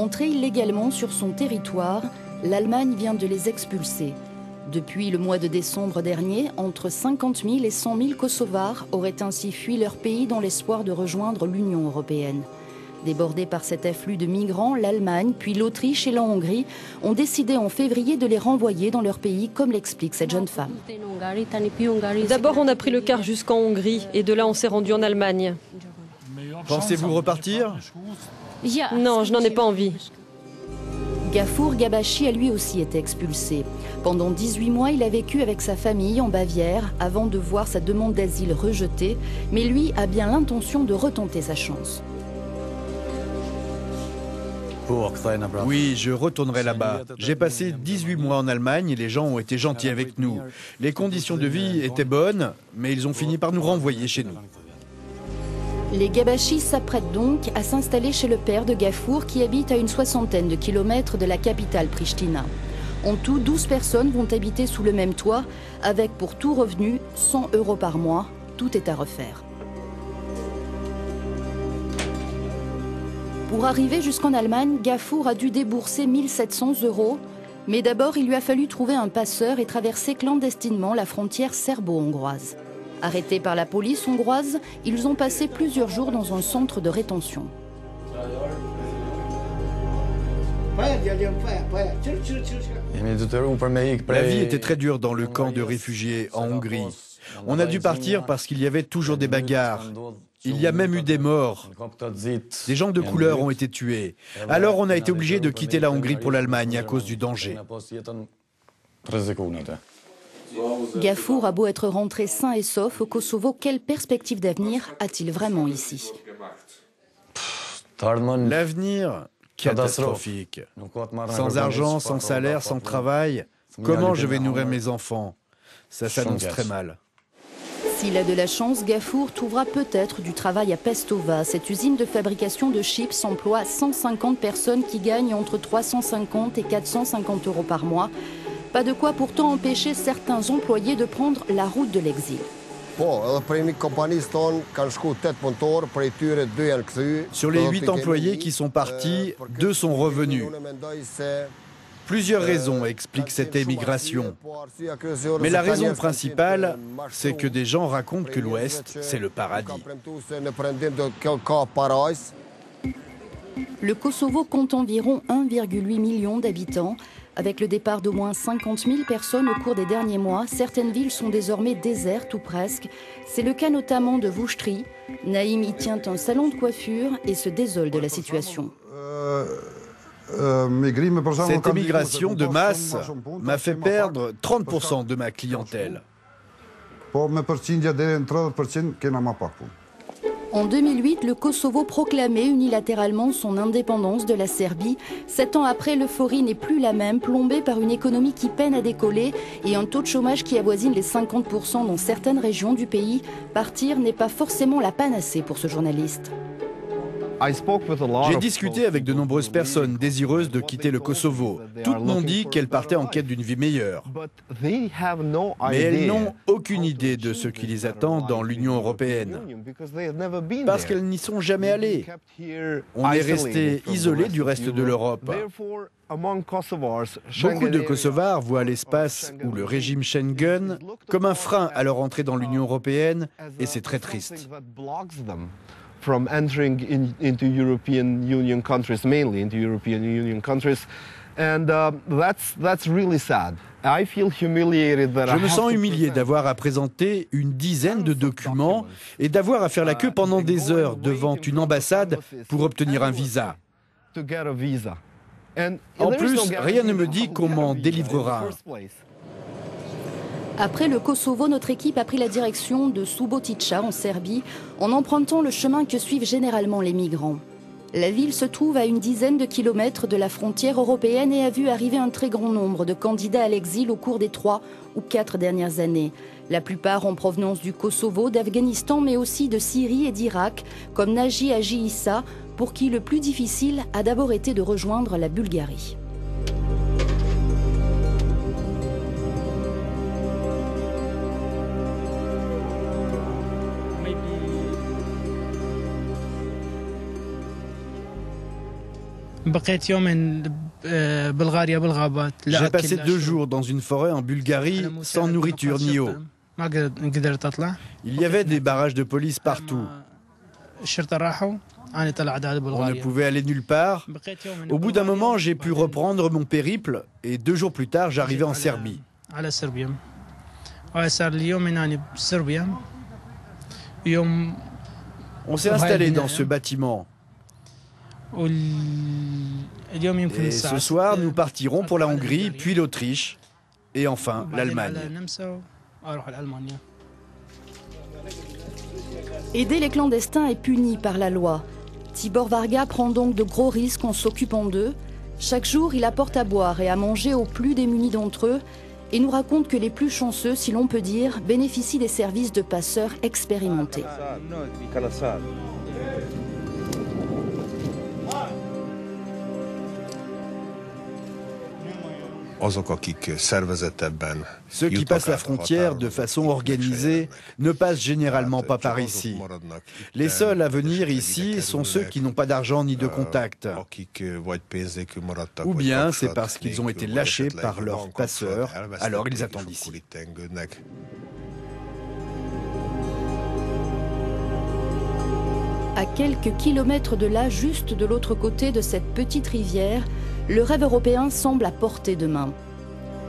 entrés illégalement sur son territoire, l'Allemagne vient de les expulser. Depuis le mois de décembre dernier, entre 50 000 et 100 000 Kosovars auraient ainsi fui leur pays dans l'espoir de rejoindre l'Union européenne. Débordés par cet afflux de migrants, l'Allemagne, puis l'Autriche et la Hongrie ont décidé en février de les renvoyer dans leur pays, comme l'explique cette jeune femme. D'abord, on a pris le car jusqu'en Hongrie et de là, on s'est rendu en Allemagne. Pensez-vous repartir? Non, je n'en ai pas envie. Gafur Gabashi a lui aussi été expulsé. Pendant 18 mois, il a vécu avec sa famille en Bavière avant de voir sa demande d'asile rejetée, mais lui a bien l'intention de retenter sa chance. Oui, je retournerai là-bas. J'ai passé 18 mois en Allemagne et les gens ont été gentils avec nous. Les conditions de vie étaient bonnes, mais ils ont fini par nous renvoyer chez nous. Les Gabachis s'apprêtent donc à s'installer chez le père de Gafur qui habite à une 60aine de kilomètres de la capitale Pristina. En tout, 12 personnes vont habiter sous le même toit avec pour tout revenu 100 € par mois. Tout est à refaire. Pour arriver jusqu'en Allemagne, Gafur a dû débourser 1 700 €. Mais d'abord, il lui a fallu trouver un passeur et traverser clandestinement la frontière serbo-hongroise. Arrêtés par la police hongroise, ils ont passé plusieurs jours dans un centre de rétention. La vie était très dure dans le camp de réfugiés en Hongrie. On a dû partir parce qu'il y avait toujours des bagarres. Il y a même eu des morts. Des gens de couleur ont été tués. Alors on a été obligé de quitter la Hongrie pour l'Allemagne à cause du danger. Gafur a beau être rentré sain et sauf au Kosovo, quelle perspective d'avenir a-t-il vraiment ici? L'avenir, catastrophique. Sans argent, sans salaire, sans travail, comment je vais nourrir mes enfants? Ça s'annonce très mal. S'il a de la chance, Gafur trouvera peut-être du travail à Pestova. Cette usine de fabrication de chips emploie 150 personnes qui gagnent entre 350 et 450 € par mois. Pas de quoi pourtant empêcher certains employés de prendre la route de l'exil. Sur les 8 employés qui sont partis, 2 sont revenus. Plusieurs raisons expliquent cette émigration. Mais la raison principale, c'est que des gens racontent que l'Ouest, c'est le paradis. Le Kosovo compte environ 1,8 million d'habitants. Avec le départ d'au moins 50 000 personnes au cours des derniers mois, certaines villes sont désormais désertes ou presque. C'est le cas notamment de Vuštri. Naïm y tient un salon de coiffure et se désole de la situation. Cette émigration de masse m'a fait perdre 30% de ma clientèle. En 2008, le Kosovo proclamait unilatéralement son indépendance de la Serbie. 7 ans après, l'euphorie n'est plus la même, plombée par une économie qui peine à décoller et un taux de chômage qui avoisine les 50% dans certaines régions du pays. Partir n'est pas forcément la panacée pour ce journaliste. J'ai discuté avec de nombreuses personnes désireuses de quitter le Kosovo. Toutes m'ont dit qu'elles partaient en quête d'une vie meilleure. Mais elles n'ont aucune idée de ce qui les attend dans l'Union européenne. Parce qu'elles n'y sont jamais allées. On est resté isolés du reste de l'Europe. Beaucoup de Kosovars voient l'espace ou le régime Schengen comme un frein à leur entrée dans l'Union européenne et c'est très triste. From entering into European Union countries, mainly into European Union countries, and that's really sad. I feel humiliated that Je me sens humilié d'avoir à présenter une dizaine de documents et d'avoir à faire la queue pendant des heures devant une ambassade pour obtenir un visa. En plus, rien ne me dit qu'on m'en délivrera un. Après le Kosovo, notre équipe a pris la direction de Subotica en Serbie en empruntant le chemin que suivent généralement les migrants. La ville se trouve à une dizaine de kilomètres de la frontière européenne et a vu arriver un très grand nombre de candidats à l'exil au cours des 3 ou 4 dernières années. La plupart en provenance du Kosovo, d'Afghanistan, mais aussi de Syrie et d'Irak, comme Naji Hagi Issa, pour qui le plus difficile a d'abord été de rejoindre la Bulgarie. J'ai passé 2 jours dans une forêt en Bulgarie sans nourriture ni eau. Il y avait des barrages de police partout. On ne pouvait aller nulle part. Au bout d'un moment, j'ai pu reprendre mon périple et 2 jours plus tard, j'arrivais en Serbie. On s'est installé dans ce bâtiment. Et ce soir, nous partirons pour la Hongrie, puis l'Autriche, et enfin l'Allemagne. Aider les clandestins est puni par la loi. Tibor Varga prend donc de gros risques en s'occupant d'eux. Chaque jour, il apporte à boire et à manger aux plus démunis d'entre eux et nous raconte que les plus chanceux, si l'on peut dire, bénéficient des services de passeurs expérimentés. Ceux qui passent la frontière de façon organisée ne passent généralement pas par ici. Les seuls à venir ici sont ceux qui n'ont pas d'argent ni de contact. Ou bien c'est parce qu'ils ont été lâchés par leurs passeurs, alors ils attendent ici. À quelques kilomètres de là, juste de l'autre côté de cette petite rivière, le rêve européen semble à portée de main.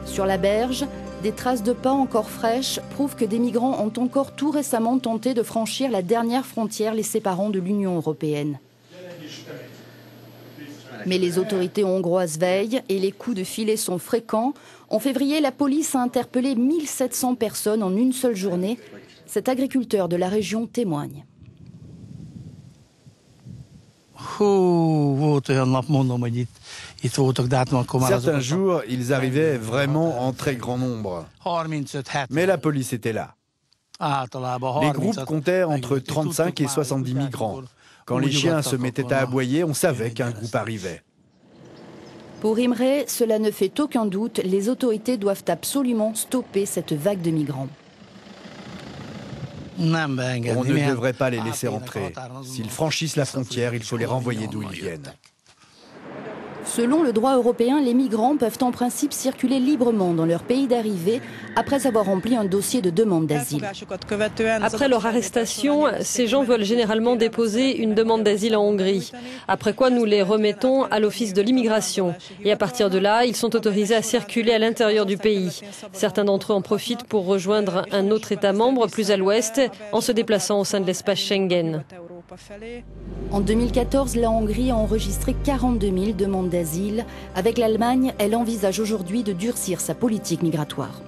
Sur la berge, des traces de pas encore fraîches prouvent que des migrants ont encore tout récemment tenté de franchir la dernière frontière les séparant de l'Union européenne. Mais les autorités hongroises veillent et les coups de filet sont fréquents. En février, la police a interpellé 1700 personnes en une seule journée. Cet agriculteur de la région témoigne. Certains jours, ils arrivaient vraiment en très grand nombre. Mais la police était là. Les groupes comptaient entre 35 et 70 migrants. Quand les chiens se mettaient à aboyer, on savait qu'un groupe arrivait. Pour Imre, cela ne fait aucun doute, les autorités doivent absolument stopper cette vague de migrants. On ne devrait pas les laisser entrer. S'ils franchissent la frontière, il faut les renvoyer d'où ils viennent. Selon le droit européen, les migrants peuvent en principe circuler librement dans leur pays d'arrivée après avoir rempli un dossier de demande d'asile. Après leur arrestation, ces gens veulent généralement déposer une demande d'asile en Hongrie, après quoi nous les remettons à l'office de l'immigration. Et à partir de là, ils sont autorisés à circuler à l'intérieur du pays. Certains d'entre eux en profitent pour rejoindre un autre État membre plus à l'ouest en se déplaçant au sein de l'espace Schengen. En 2014, la Hongrie a enregistré 42 000 demandes d'asile. Avec l'Allemagne, elle envisage aujourd'hui de durcir sa politique migratoire.